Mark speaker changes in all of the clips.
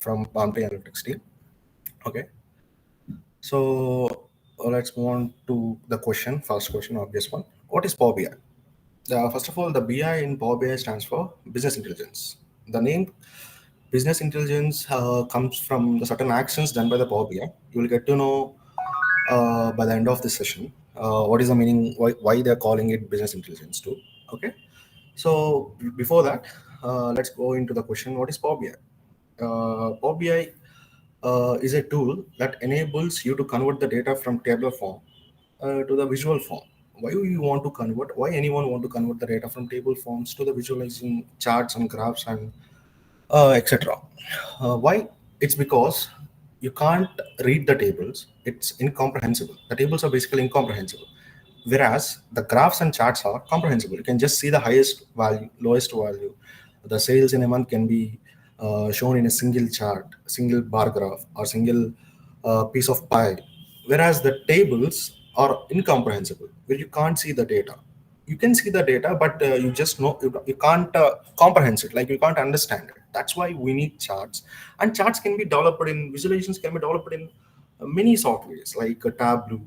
Speaker 1: from Boundary Analytics team. Okay, so let's move on to the question. First question, obvious one. What is Power BI? First of all, the BI in Power BI stands for Business Intelligence. The name Business Intelligence comes from the certain actions done by the Power BI. You will get to know by the end of this session what is the meaning, why they're calling it Business Intelligence too. Okay, so before that, let's go into the question: what is Power BI? Power BI is a tool that enables you to convert the data from tabular form to the visual form. Why do you want to convert? Why anyone want to convert the data from table forms to the visualizing charts and graphs and etc. Why? It's because you can't read the tables. It's incomprehensible. The tables are basically incomprehensible, whereas the graphs and charts are comprehensible. You can just see the highest value, lowest value. The sales in a month can be shown in a single chart, single bar graph, or single piece of pie, whereas the tables are incomprehensible, where you can't see the data. You can see the data, but you just know you can't comprehend it, like you can't understand it. That's why we need charts, and charts can be developed in visualizations, can be developed in many softwares like Tableau,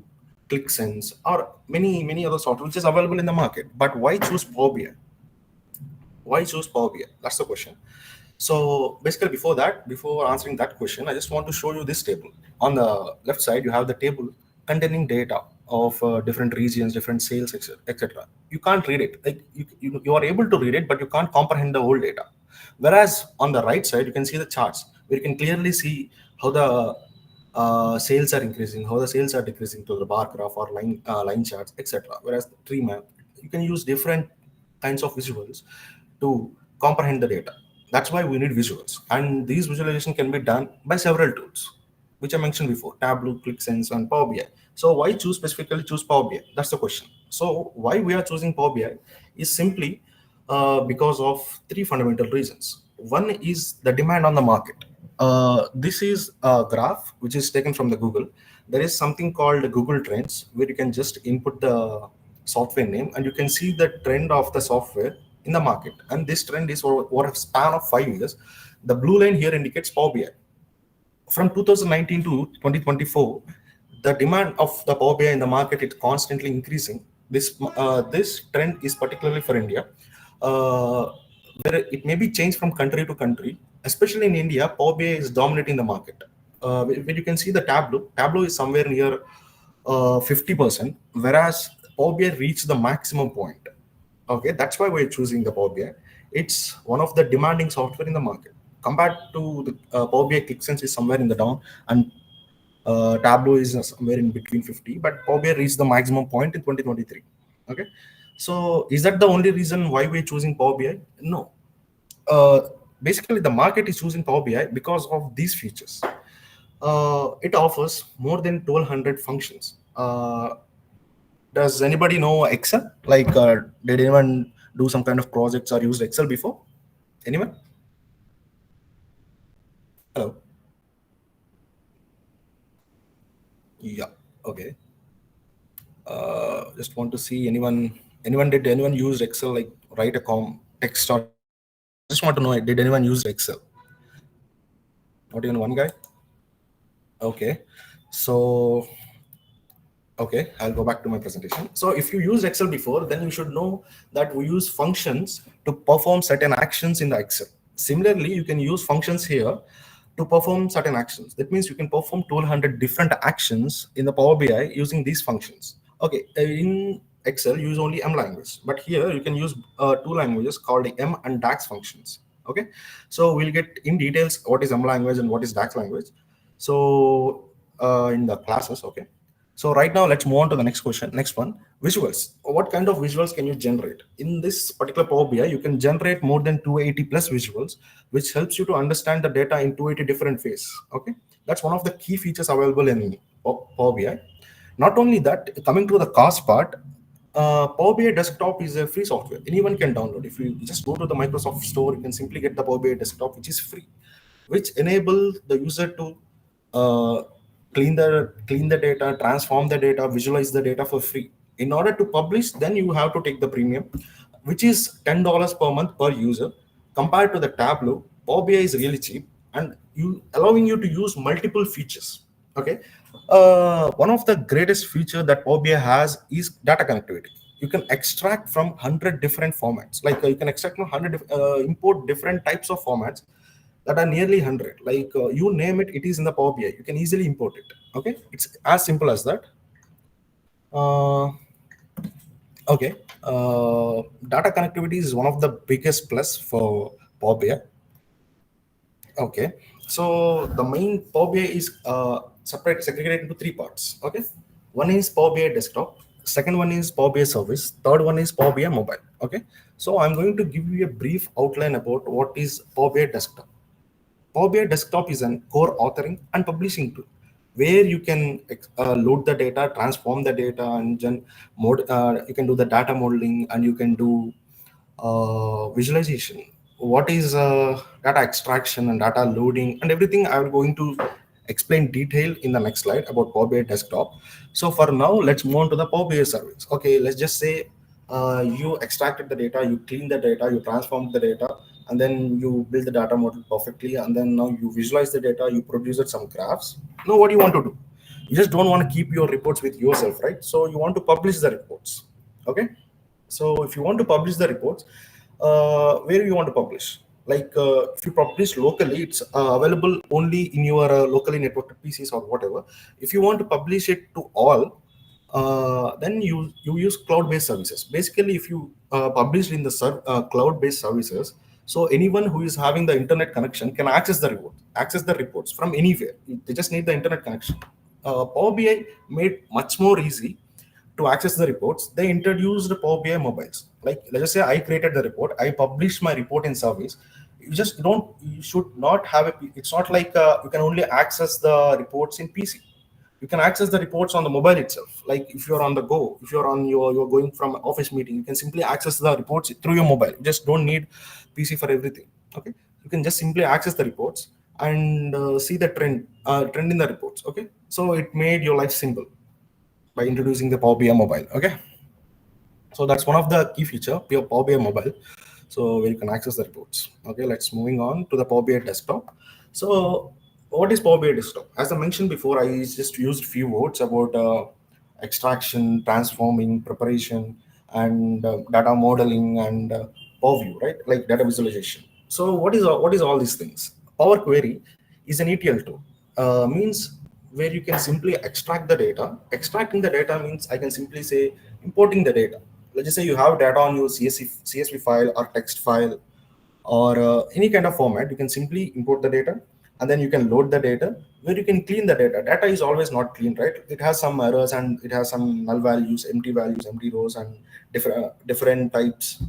Speaker 1: ClickSense, or many other software which is available in the market. But why choose Power BI? Why choose Power BI? That's the question. So basically, before answering that question, I just want to show you this table. On the left side, you have the table containing data of different regions, different sales, etc. You can't read it. Like you are able to read it, but you can't comprehend the whole data. Whereas on the right side, you can see the charts where you can clearly see how the sales are increasing, how the sales are decreasing to the bar graph or line charts, etc. Whereas the tree map, you can use different kinds of visuals to comprehend the data. That's why we need visuals, and these visualization can be done by several tools, which I mentioned before: Tableau, ClickSense, and Power BI. So why specifically choose Power BI? That's the question. So why we are choosing Power BI is simply because of three fundamental reasons. One is the demand on the market. This is a graph which is taken from the Google. There is something called Google Trends, where you can just input the software name and you can see the trend of the software in the market. And this trend is over a span of 5 years. The blue line here indicates Power BI. From 2019 to 2024, the demand of the Power BI in the market is constantly increasing. This trend is particularly for India, where it may be changed from country to country. Especially in India, Power BI is dominating the market. When you can see the Tableau is somewhere near 50%, whereas Power BI reached the maximum point. Okay, that's why we're choosing the Power BI. It's one of the demanding software in the market. Compared to the Power BI, ClickSense is somewhere in the down, and Tableau is somewhere in between 50. But Power BI reached the maximum point in 2023. Okay, so is that the only reason why we're choosing Power BI? No. Basically, the market is choosing Power BI because of these features. It offers more than 1,200 functions. Does anybody know Excel? Like, did anyone do some kind of projects or used Excel before? Anyone? Hello. Yeah. Okay. Just want to see anyone. Did anyone use Excel? Like, write a text or just want to know. Did anyone use Excel? Not even one guy. Okay. So okay, I'll go back to my presentation. So if you used Excel before, then you should know that we use functions to perform certain actions in the Excel. Similarly, you can use functions here to perform certain actions. That means you can perform 1,200 different actions in the Power BI using these functions. Okay, in Excel, use only M language, but here you can use two languages called M and DAX functions. Okay, so we'll get in details what is M language and what is DAX language. So in the classes, okay. So right now, let's move on to the next question. Next one, visuals. What kind of visuals can you generate? In this particular Power BI, you can generate more than 280 plus visuals, which helps you to understand the data in 280 different ways. Okay, that's one of the key features available in Power BI. Not only that, coming to the cost part, Power BI Desktop is a free software. Anyone can download. If you just go to the Microsoft Store, you can simply get the Power BI Desktop, which is free, which enable the user to clean the data, transform the data, visualize the data for free. In order to publish, then you have to take the premium, which is $10 per month per user. Compared to the Tableau, Power BI is really cheap. and you allowing you to use multiple features. Okay, one of the greatest feature that Power BI has is data connectivity. You can extract from 100 different formats. Like you can extract from 100 import different types of formats that are nearly 100. Like you name it, it is in the Power BI. You can easily import it. Okay, it's as simple as that. uh, okay, data connectivity is one of the biggest plus for Power BI. Okay, so the main Power BI is segregated into three parts. Okay, one is Power BI desktop, second one is Power BI service, third one is Power BI mobile. Okay, so I'm going to give you a brief outline about what is Power BI desktop. Power BI desktop is an core authoring and publishing tool where you can load the data, transform the data, and then you can do the data modeling, and you can do visualization. What is data extraction and data loading and everything, I'm going to explain detail in the next slide about Power BI desktop. So for now, let's move on to the Power BI service. Okay, let's just say you extracted the data, you clean the data, you transformed the data, and then you build the data model perfectly, and then now you visualize the data, you produce some graphs. Now what do you want to do? You just don't want to keep your reports with yourself, right? So you want to publish the reports. Okay, so if you want to publish the reports, where you want to publish? Like if you publish locally, it's available only in your locally networked PCs or whatever. If you want to publish it to all, then you use cloud-based services. Basically, if you publish in the cloud-based services, so anyone who is having the internet connection can access the reports from anywhere. They just need the internet connection. Power BI made much more easy to access the reports. They introduced Power BI mobiles. Like let's just say I created the report, I published my report in service. You should not have it's not like you can only access the reports in PC. You can access the reports on the mobile itself. Like if you're on the go, if you're going from office meeting, you can simply access the reports through your mobile. You just don't need PC for everything. Okay, you can just simply access the reports and see the trend in the reports. Okay, so it made your life simple by introducing the Power BI mobile. Okay, so that's one of the key feature, pure Power BI mobile. So where you can access the reports. Okay, let's moving on to the Power BI desktop. So what is Power BI desktop? As I mentioned before, I just used few words about extraction, transforming, preparation, and data modeling and Power View, right? Like data visualization. So what is all these things? Power Query is an ETL tool. Means where you can simply extract the data. Extracting the data means I can simply say importing the data. Let's just say you have data on your CSV file or text file or any kind of format. You can simply import the data, and then you can load the data where you can clean the data. Data is always not clean, right? It has some errors and it has some null values, empty rows, and different types.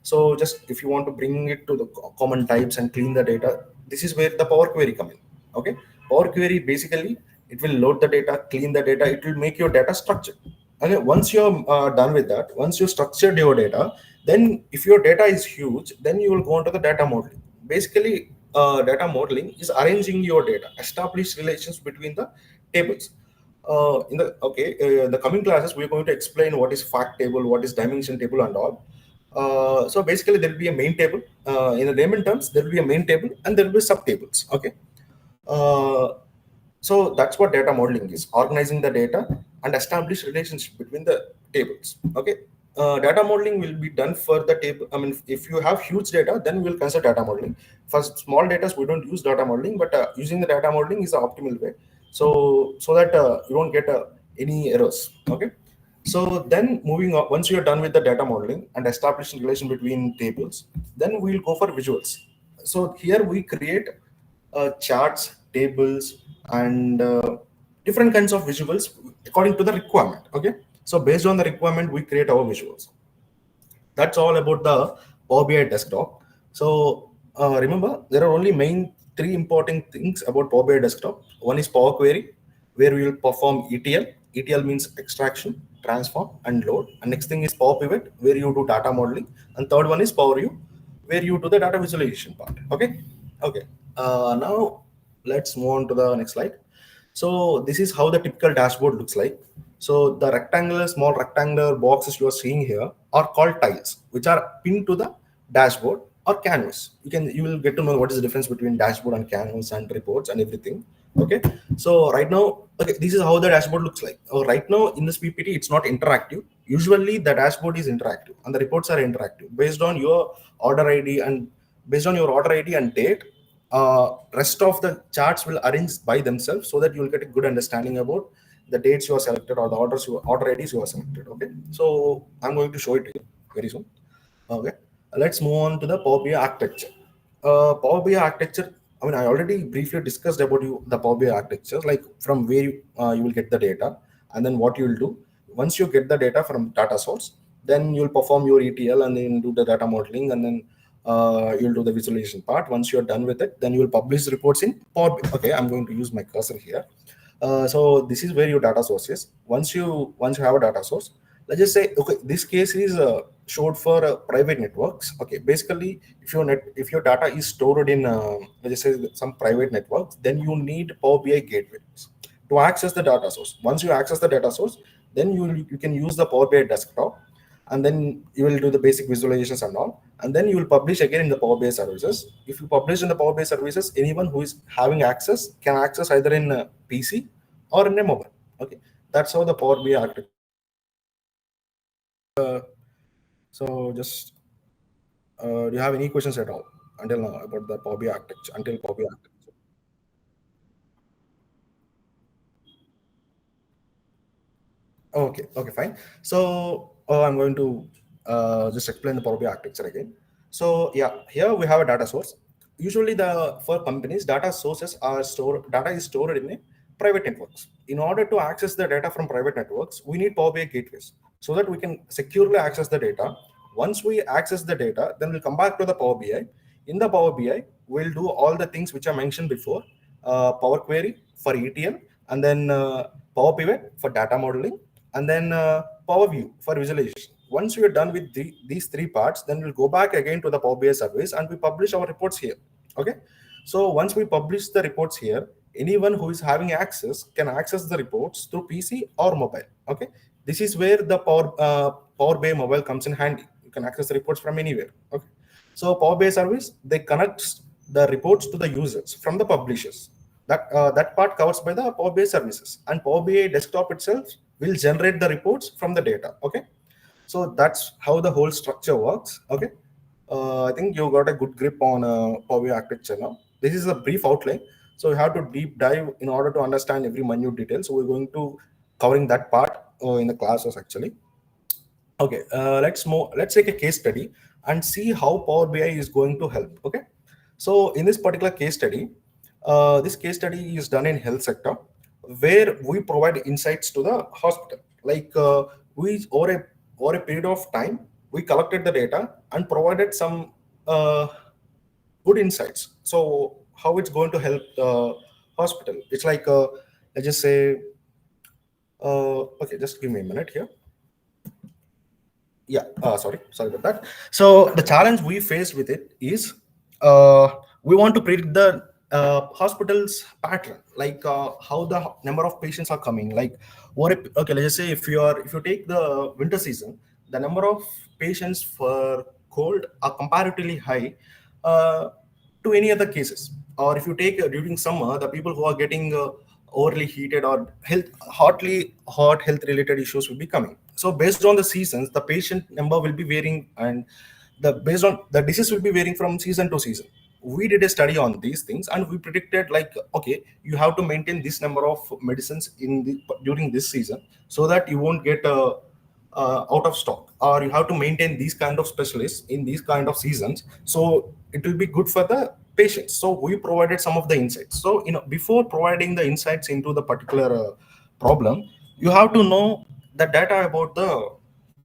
Speaker 1: So just if you want to bring it to the common types and clean the data, this is where the Power Query come in. Okay, Power Query basically it will load the data, clean the data, it will make your data structured. Okay, once you're done with that, once you structured your data, then if your data is huge, then you will go into the data modeling. Basically, data modeling is arranging your data, establish relations between the tables. In the coming classes, we're going to explain what is fact table, what is dimension table, and all. So basically, there will be a main table. In the layman terms, there will be a main table and there will be sub tables. Okay. Uh, so that's what data modeling is: organizing the data and establish relationship between the tables. Okay. Data modeling will be done for the table. I mean, if you have huge data, then we'll consider data modeling. For small data, we don't use data modeling, but using the data modeling is the optimal way. So that you don't get any errors. Okay. So then moving on, once you're done with the data modeling and establishing relation between tables, then we'll go for visuals. So here we create charts, tables, and different kinds of visuals according to the requirement. Okay, so based on the requirement, we create our visuals. That's all about the Power BI desktop. So remember, there are only main three important things about Power BI desktop. One is Power Query, where we will perform ETL. ETL means extraction, transform, and load. And next thing is Power Pivot, where you do data modeling. And third one is Power View, where you do the data visualization part. Okay. Okay. Now let's move on to the next slide. So this is how the typical dashboard looks like. So the small rectangular boxes you are seeing here are called tiles, which are pinned to the dashboard. or canvas. You will get to know what is the difference between dashboard and canvas and reports and everything. Okay, so right now, okay, this is how the dashboard looks like. Right now in this PPT it's not interactive. Usually the dashboard is interactive and the reports are interactive based on your order ID, and based on your order ID and date, rest of the charts will arrange by themselves so that you will get a good understanding about the dates you are selected or the order IDs you are selected. Okay, so I'm going to show it to you very soon. Okay, let's move on to the Power BI architecture. Power BI architecture. I mean, I already briefly discussed about you the Power BI architecture, like from where you will get the data, and then what you will do once you get the data from data source. Then you'll perform your ETL and then do the data modeling, and then you'll do the visualization part. Once you're done with it, then you will publish reports in Power BI. Okay, I'm going to use my cursor here. So this is where your data source is. Once you have a data source, let's just say, okay, this case is showed for private networks. Okay, basically if your data is stored in let's just say some private networks, then you need Power BI gateways to access the data source. Once you access the data source, then you can use the Power BI desktop, and then you will do the basic visualizations and all, and then you will publish again in the Power BI services. If you publish in the Power BI services, anyone who is having access can access either in a PC or in a mobile. Okay, that's how the Power BI architecture. So just do you have any questions at all until now about the Power BI architecture? Until Power BI architecture. Okay, okay, fine. So I'm going to just explain the Power BI architecture again. So yeah, here we have a data source. Usually, the for companies, data is stored in a private networks. In order to access the data from private networks, we need Power BI gateways so that we can securely access the data. Once we access the data, then we'll come back to the Power BI. In the Power BI, we'll do all the things which I mentioned before: Power Query for ETL, and then Power Pivot for data modeling, and then Power View for visualization. Once we are done with these three parts, then we'll go back again to the Power BI service and we publish our reports here. Okay. So once we publish the reports here, anyone who is having access can access the reports through PC or mobile. Okay. This is where the Power BI mobile comes in handy. You can access the reports from anywhere. Okay. So Power BI service, they connect the reports to the users from the publishers. That part covers by the Power BI services, and Power BI desktop itself will generate the reports from the data. Okay, so that's how the whole structure works. Okay, I think you got a good grip on Power BI architecture now. This is a brief outline, so you have to deep dive in order to understand every minute detail. So we're going to covering that part in the classes actually. Okay, let's take a case study and see how Power BI is going to help. Okay, so in this particular case study, this case study is done in health sector, where we provide insights to the hospital. Like we over a period of time, we collected the data and provided some good insights. So how it's going to help the hospital? It's like let's just say, okay, just give me a minute here. Yeah, sorry about that. So the challenge we faced with it is we want to predict the hospital's pattern, like how the number of patients are coming. Like okay, let's just say if you take the winter season, the number of patients for cold are comparatively high uh, to any other cases. Or if you take during summer, the people who are getting overly heated or hot health related issues will be coming. So based on the seasons, the patient number will be varying, and the based on the disease will be varying from season to season. We did a study on these things and we predicted, like, okay, you have to maintain this number of medicines during this season so that you won't get out of stock, or you have to maintain these kind of specialists in these kind of seasons, so it will be good for the patients. So we provided some of the insights. So before providing the insights into the particular problem, you have to know the data about the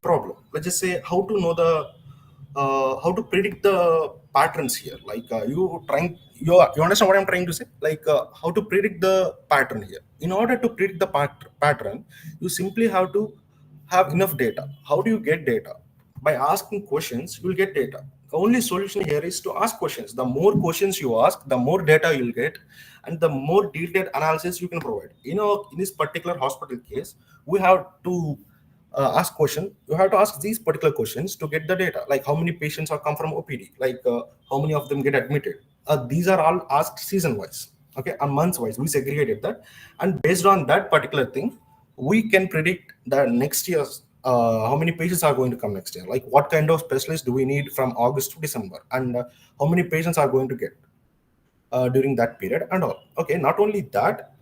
Speaker 1: problem. Let's just say how to predict the patterns here. Like you understand what I'm trying to say? Like how to predict the pattern here. In order to predict the pattern, you simply have to have enough data. How do you get data? By asking questions, you'll get data. The only solution here is to ask questions. The more questions you ask, the more data you'll get, and the more detailed analysis you can provide. In this particular hospital case, we have two ask question, you have to ask these particular questions to get the data, like how many patients are come from OPD, like how many of them get admitted. These are all asked season wise, okay, and months wise. We segregated that, and based on that particular thing, we can predict the next year's how many patients are going to come next year, like what kind of specialists do we need from August to December, and how many patients are going to get during that period and all. Okay, not only that,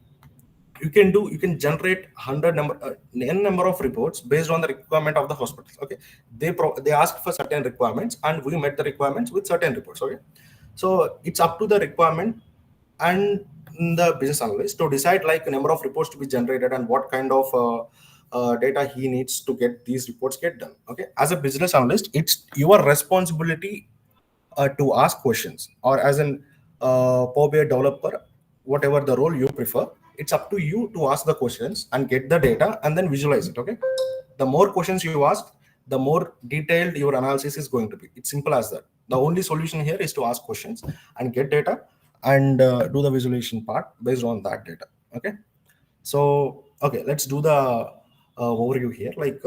Speaker 1: you can generate 100 number n number of reports based on the requirement of the hospitals. Okay, they ask for certain requirements and we met the requirements with certain reports. Okay, so it's up to the requirement and the business analyst to decide like a number of reports to be generated and what kind of data he needs to get these reports get done. Okay, as a business analyst, it's your responsibility to ask questions, or as an Power BI developer, whatever the role you prefer, it's up to you to ask the questions and get the data and then visualize it. Okay, the more questions you ask, the more detailed your analysis is going to be. It's simple as that. The only solution here is to ask questions and get data and do the visualization part based on that data. Okay, so okay, let's do the overview here. Like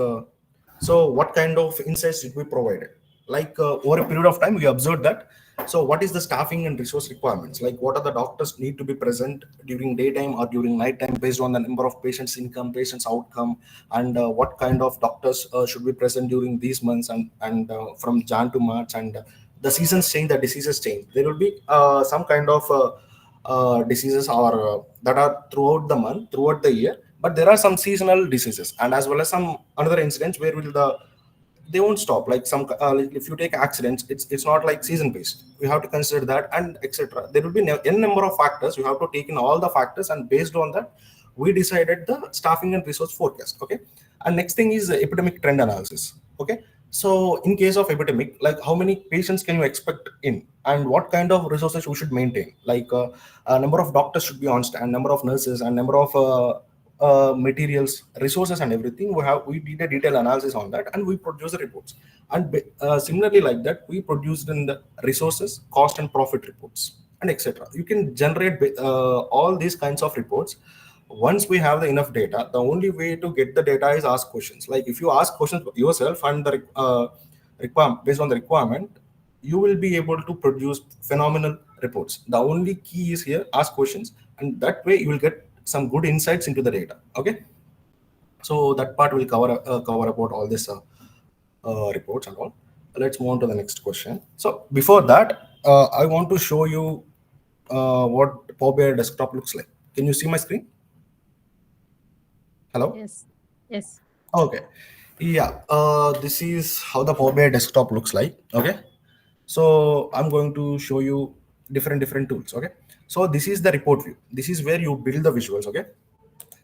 Speaker 1: so what kind of insights did we provide? Like over a period of time we observed that, so what is the staffing and resource requirements, like what are the doctors need to be present during daytime or during nighttime based on the number of patients income, patients outcome, and what kind of doctors should be present during these months, and from Jan to March, and the seasons change, the diseases change, there will be some kind of diseases or that are throughout the month, throughout the year, but there are some seasonal diseases, and as well as some another incidents where will they won't stop, like some like if you take accidents, it's not like season based, you have to consider that, and etc. There will be n number of factors, you have to take in all the factors, and based on that we decided the staffing and resource forecast. Okay, and next thing is epidemic trend analysis. Okay, so in case of epidemic, like how many patients can you expect in, and what kind of resources we should maintain, like a number of doctors should be on stand, number of nurses, and number of materials, resources, and everything. We did a detailed analysis on that, and we produce the reports. And similarly, like that, we produced in the resources, cost, and profit reports, and etc. You can generate all these kinds of reports. Once we have the enough data, the only way to get the data is ask questions. Like if you ask questions yourself and the requirement based on the requirement, you will be able to produce phenomenal reports. The only key is here, ask questions, and that way you will get some good insights into the data. Okay, so that part will cover about all this reports and all. Let's move on to the next question. So before that, I want to show you what Power BI desktop looks like. Can you see my screen? Hello?
Speaker 2: Yes. Yes.
Speaker 1: Okay. Yeah, this is how the Power BI desktop looks like. Okay, so I'm going to show you different tools. Okay, so this is the report view. This is where you build the visuals. Okay,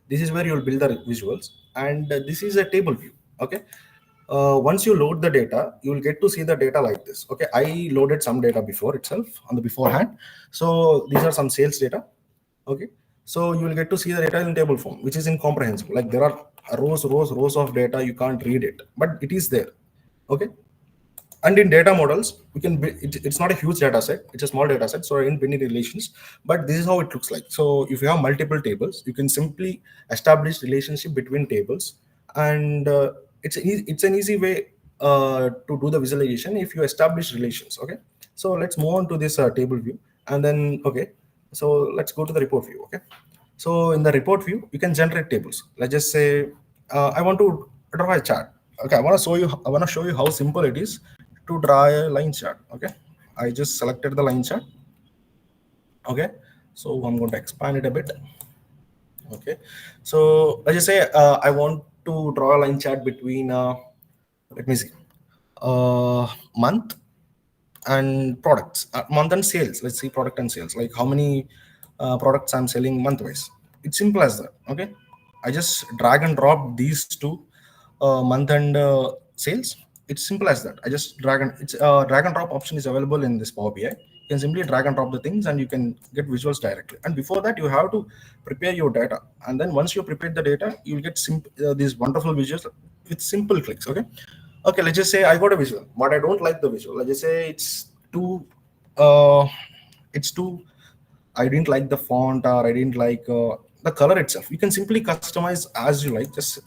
Speaker 1: this is where you'll build the visuals, and this is a table view. Okay, once you load the data, you will get to see the data like this. Okay, I loaded some data before itself on the beforehand, so these are some sales data. Okay, so you will get to see the data in table form, which is incomprehensible. Like there are rows of data, you can't read it, but it is there. Okay, and in data models we can it's not a huge data set, it's a small data set, so in binary relations, but this is how it looks like. So if you have multiple tables, you can simply establish relationship between tables, and it's an easy way to do the visualization if you establish relations. Okay, so let's move on to this table view, and then okay, so let's go to the report view. Okay, so in the report view you can generate tables. Let's just say I want to draw a chart. Okay, I want to show you how simple it is to draw a line chart. Okay, I just selected the line chart. Okay, so I'm going to expand it a bit. Okay, so let's just say I want to draw a line chart between let me see, month and products, month and sales. Let's see, product and sales, like how many products I'm selling month wise. It's simple as that. Okay, I just drag and drop these two, month and sales. It's simple as that. I just drag and drop option is available in this Power BI. You can simply drag and drop the things and you can get visuals directly. And before that, you have to prepare your data, and then once you prepare the data, you'll get these wonderful visuals with simple clicks. Okay, okay, let's just say I got a visual, but I don't like the visual. Let's just say uh it's too I didn't like the font, or I didn't like the color itself. You can simply customize as you like. Just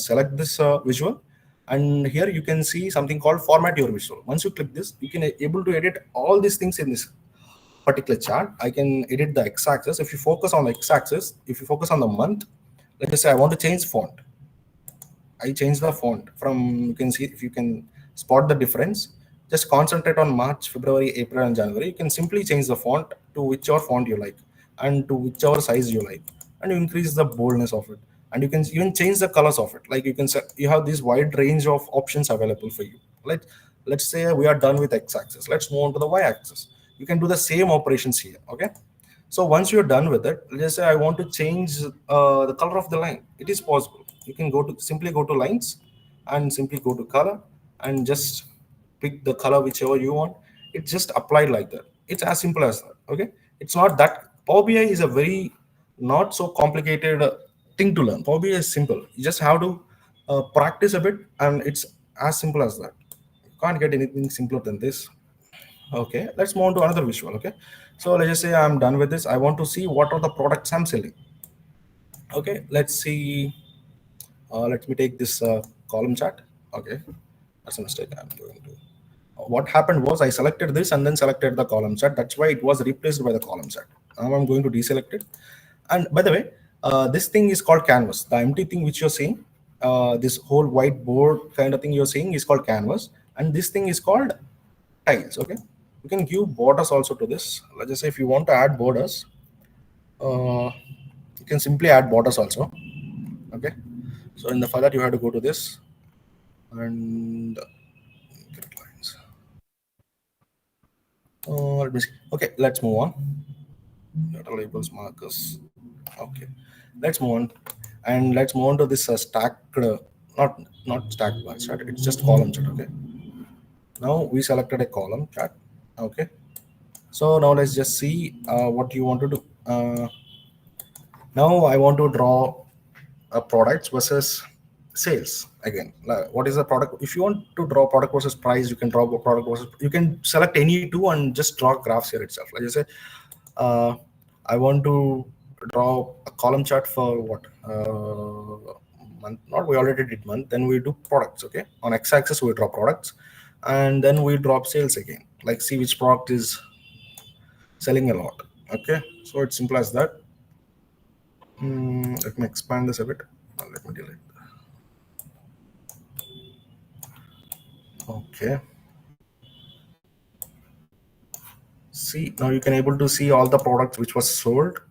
Speaker 1: select this visual, and here you can see something called format your visual. Once you click this, you can able to edit all these things in this particular chart. I can edit the x-axis. If you focus on the x-axis, if you focus on the month, let me say I want to change font. I change the font from, you can see, if you can spot the difference, just concentrate on March, February, April, and January. You can simply change the font to whichever font you like and to whichever size you like, and you increase the boldness of it. And you can even change the colors of it. Like you can set, you have this wide range of options available for you. Let's say we are done with x-axis. Let's move on to the y-axis. You can do the same operations here. Okay. So once you're done with it, let's say I want to change the color of the line. It is possible. You can simply go to lines and simply go to color and just pick the color whichever you want. It's just applied like that. It's as simple as that. Okay. It's not that. Power BI is a very not so complicated thing to learn. Power BI is simple. You just have to practice a bit, and it's as simple as that. You can't get anything simpler than this. Okay, let's move on to another visual. Okay, so let's just say I'm done with this. I want to see what are the products I'm selling. Okay, let's see. Let me take this column chart. Okay, that's a mistake. I'm going to. What happened was I selected this and then selected the column chart. That's why it was replaced by the column chart. Now I'm going to deselect it. And by the way, this thing is called canvas. The empty thing which you're seeing, this whole whiteboard kind of thing you're seeing is called canvas, and this thing is called tiles. Okay, you can give borders also to this. Let's just say if you want to add borders, you can simply add borders also. Okay, so in the further you have to go to this and get lines. Let me see. Okay, let's move on. Data labels, markers. Okay, let's move on, and let's move on to this stacked, not stacked bar chart. It's just column chart. Okay, now we selected a column chart. Okay, so now let's just see what you want to do. Now I want to draw products versus sales again. What is the product? If you want to draw product versus price, you can draw product versus. You can select any two and just draw graphs here itself. Like I say, I want to draw a column chart for what month? Not we already did month. Then we do products. Okay, on x-axis we draw products, and then we drop sales again. Like see which product is selling a lot. Okay, so it's simple as that. Let me expand this a bit. Let me delete. Okay. See, now you can able to see all the products which was sold,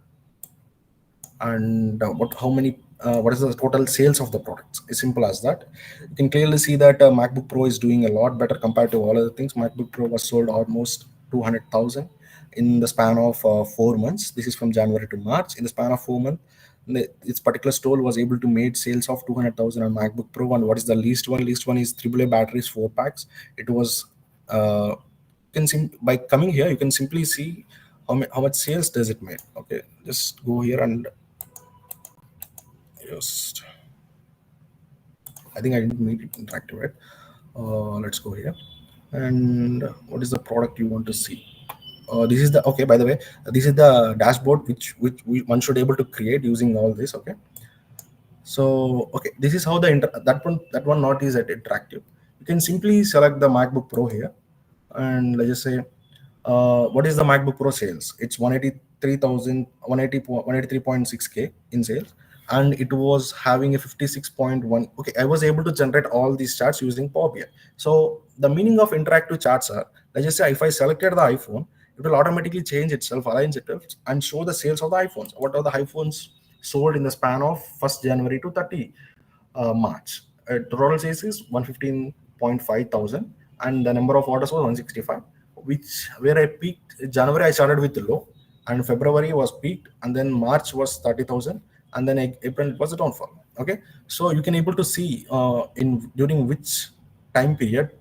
Speaker 1: and what is the total sales of the products. It's simple as that. You can clearly see that MacBook Pro is doing a lot better compared to all other things. MacBook Pro was sold almost 200,000 in the span of 4 months. This is from January to March. In the span of 4 months, its particular store was able to make sales of 200,000 on MacBook Pro. And what is the least one? Least one is AAA batteries 4 packs. It was by coming here, you can simply see how much sales does it make. Okay, just go here and just, I think I didn't make it interactive, right? Let's go here. And what is the product you want to see? This is the, okay, by the way, this is the dashboard which one should able to create using all this. Okay, so okay, this is how that one not is at interactive. You can simply select the MacBook Pro here, and let's just say what is the MacBook Pro sales? It's 183.6K in sales, and it was having a 56.1. Okay, I was able to generate all these charts using Power BI. So the meaning of interactive charts are, let's just say if I selected the iPhone, it will automatically change itself, aligns itself, and show the sales of the iPhones. What are the iPhones sold in the span of 1st January to 30 March? Total sales is 115.5 thousand, and the number of orders was 165. Where I peaked January, I started with low, and February was peaked, and then March was 30,000, and then April it was a downfall. Okay, so you can able to see in during which time period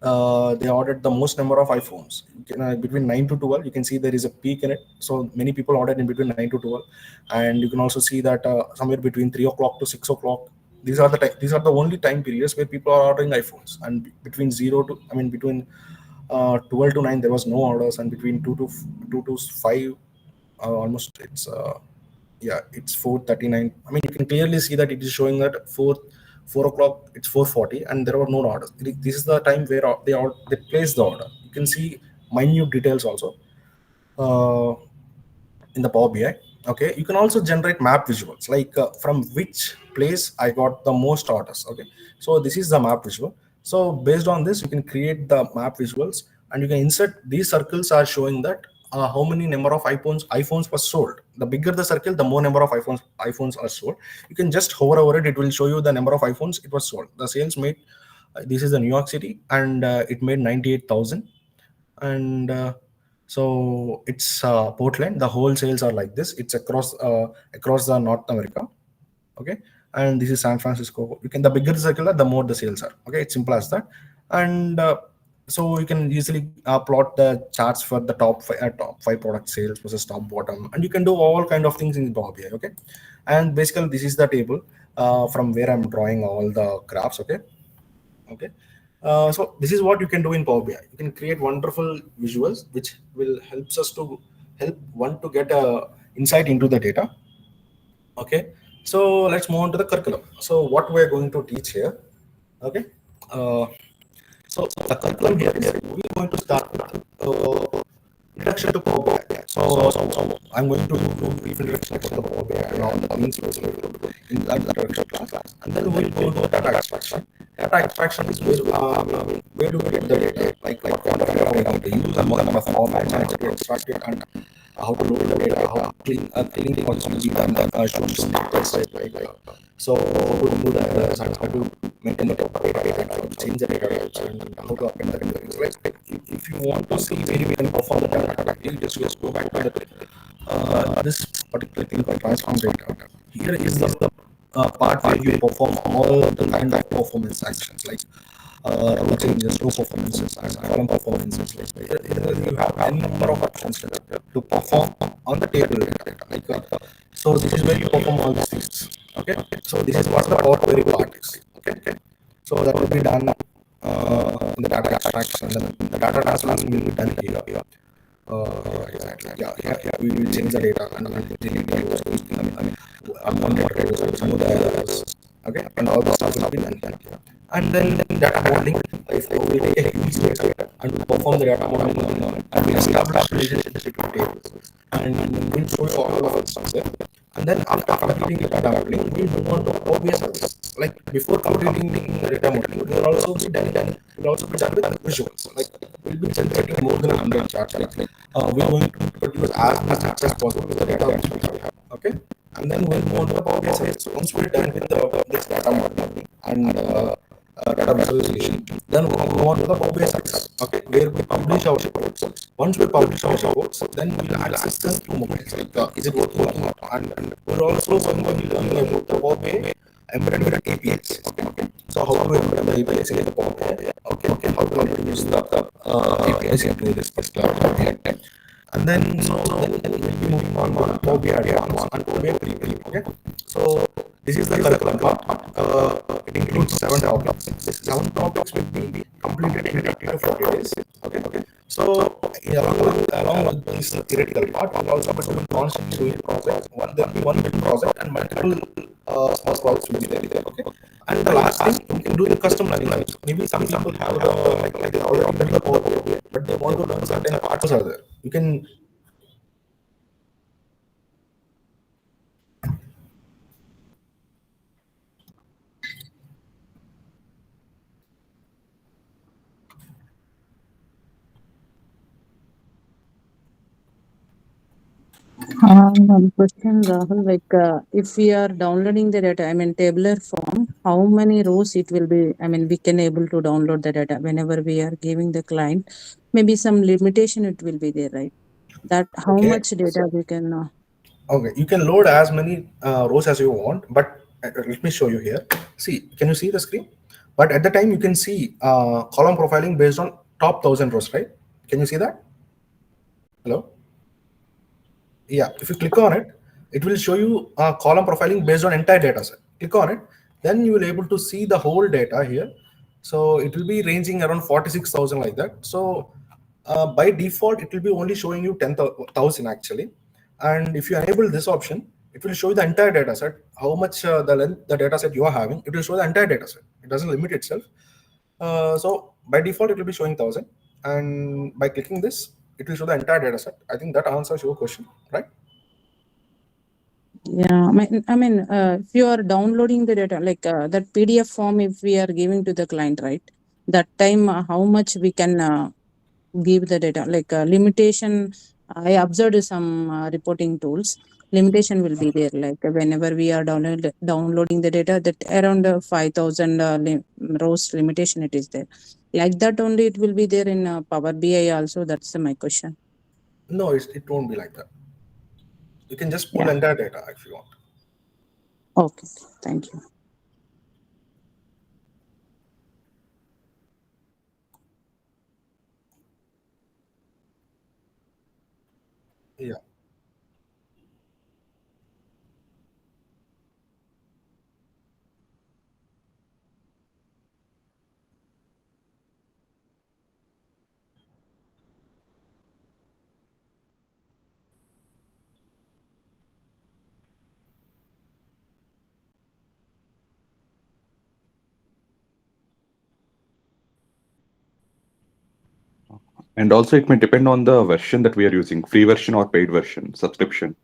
Speaker 1: they ordered the most number of iPhones. Between 9 to 12, you can see there is a peak in it. So many people ordered in between 9 to 12, and you can also see that somewhere between 3 o'clock to 6 o'clock. These are the only time periods where people are ordering iPhones. And between between 12 to 9 there was no orders, and between 2 to 5 almost it's Yeah, it's 4:39. I mean, you can clearly see that it is showing that 4 o'clock. It's 4:40, and there were no orders. This is the time where they place the order. You can see minute details also uh, in the Power BI. Okay, you can also generate map visuals, like from which place I got the most orders. Okay, so this is the map visual. So based on this, you can create the map visuals, and you can insert these circles are showing that how many number of iPhones was sold. The bigger the circle, the more number of iPhones are sold. You can just hover over it; it will show you the number of iPhones it was sold. The sales made. This is the New York City, and it made 98,000. And so it's Portland. The whole sales are like this. It's across the North America. Okay, and this is San Francisco. You can, the bigger the circle, the more the sales are. Okay, it's simple as that. And so you can easily plot the charts for the top five product sales versus top bottom, and you can do all kind of things in Power BI. Okay, and basically this is the table from where I'm drawing all the graphs. Okay, so this is what you can do in Power BI. You can create wonderful visuals which will helps us to help one to get a insight into the data. Okay, so let's move on to the curriculum. So what we're going to teach here. Okay, uh, so the curriculum here is we're going to start with introduction to Power BI. So I'm going to do brief introduction to the Power BI and all the things in that introduction class, and then we'll go to data extraction. Data extraction is where do we get the data, like what kind of data we're going to use, and what kind of formats to extract it, and how to load the data, how cleaning process will be done, show some data set, so how to remove the errors, and how to maintain the data, and how to change the data types, and how to append the data. Like if you want to see where we can perform the data, you just go back to this particular thing called transform data. Here is the part where you perform all the kind of performance actions, like row changes, row performances, and column performances. Like you have any number of options to perform on the table data. So this is where you perform all these things. Okay, so this is what the Power Query part is. Okay, so that will be done in the data extraction, and then the data transformation will be done here. Exactly. Yeah. We will change the data and delete the rows. Unwanted rows, remove the errors. Okay, and all the stuff will be done here. And then data modeling. If we take a huge data and we perform the data modeling on it, and we establish relationships between tables, and we'll show you all of stuff there. And then after completing the data modeling, we'll move on to OBS. Like before completing the data modeling, we'll also be done with visuals. Like we'll be generating more than 100 charts. We're going to produce as much charts as possible with the data which we have. Okay, and then we'll move on to the Power BI side. So once we're done with this data modeling and data visualization, then we'll move on to the Power BI side. Okay, where we publish our reports. Once we publish our reports, then we'll access them through mobiles. Like is it working or not? And we're also going to be learning about the Power BI embedded APIs. Okay. So how to embed the APIs in the Power BI? Okay. How to introduce the APIs into this particular API. And then we'll be moving on to Power BI Advanced and Power BI Premium. Okay. So this is the curriculum part. It includes 7 topics. These 7 topics will be completed in 30 to 40 days. Okay. So along with this theoretical part, we'll also be doing conceptual project. There will be one big project and multiple small projects will be there. Okay. And the last thing, you can do the custom learning. Maybe some people have like they already done the Power BI, but they want to learn certain parts are there. You can.
Speaker 2: One question, Rahul, like if we are downloading the data, I mean tabular form, how many rows it will be? I mean, we can able to download the data whenever we are giving the client. Maybe some limitation it will be there, right? That how
Speaker 1: Okay.
Speaker 2: much data we can.
Speaker 1: Okay, you can load as many rows as you want, but let me show you here. See, can you see the screen? But at the time, you can see column profiling based on top 1,000 rows, right? Can you see that? Hello? Yeah, if you click on it, it will show you column profiling based on entire data set. Click on it, then you will able to see the whole data here. So it will be ranging around 46,000 like that. So by default, it will be only showing you 10,000 actually. And if you enable this option, It will show you the entire data set, how much the length the data set you are having. It will show the entire data set. It doesn't limit itself. So by default, it will be showing 1,000. And by clicking this, it will show the entire data set. I think that answers your question, right?
Speaker 2: Yeah, if you are downloading the data, like that PDF form, if we are giving to the client, right? That time, how much we can give the data, like limitation. I observed some reporting tools. Limitation will be there, like whenever we are downloading the data, that around 5,000 rows limitation it is there. Like that only it will be there in Power BI also. That's my question.
Speaker 1: No, it won't be like that. You can just pull
Speaker 2: Yeah.
Speaker 1: entire data if you want.
Speaker 2: Okay. Thank you.
Speaker 1: Yeah.
Speaker 3: And also, it may depend on the version that we are using, free version or paid version, subscription.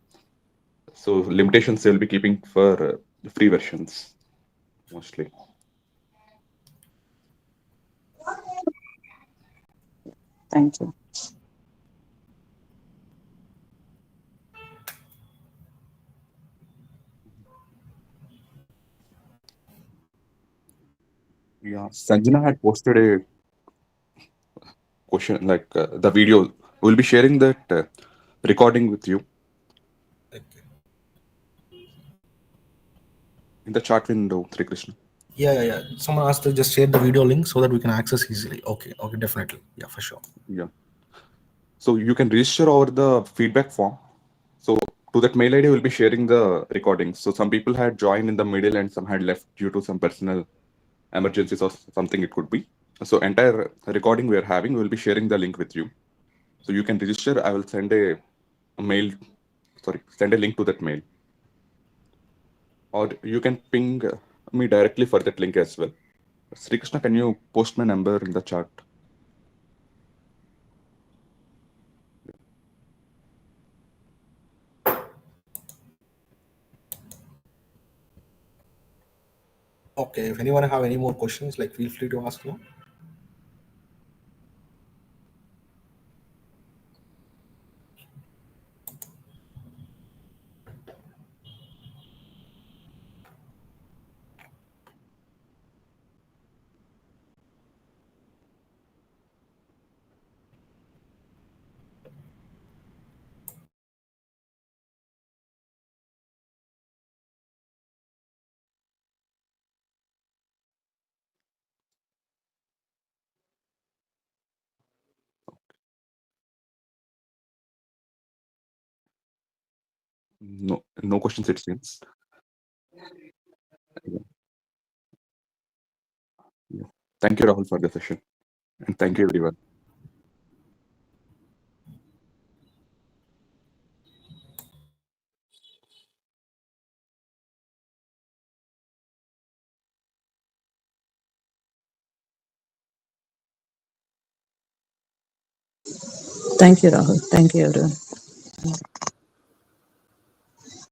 Speaker 3: So limitations they'll be keeping for the free versions mostly.
Speaker 2: Thank you.
Speaker 3: Yeah, Sanjana had posted a question like the video. We'll be sharing that recording with you
Speaker 1: Okay.
Speaker 3: in the chat window, Sri Krishna.
Speaker 1: Yeah. Someone asked to just share the video link so that we can access easily. Okay, definitely. Yeah, for sure.
Speaker 3: Yeah. So you can register over the feedback form. So to that mail ID, we'll be sharing the recordings. So some people had joined in the middle and some had left due to some personal emergencies or something it could be. So entire recording we are having, we'll be sharing the link with you. So you can register. I will send a mail, send a link to that mail. Or you can ping me directly for that link as well. Sri Krishna, can you post my number in the chat?
Speaker 1: Okay, if anyone have any more questions, like feel free to ask now.
Speaker 3: No questions it seems. Yeah. Thank you, Rahul, for the session. And thank you, everyone.
Speaker 2: Thank you, Rahul. Thank you, everyone.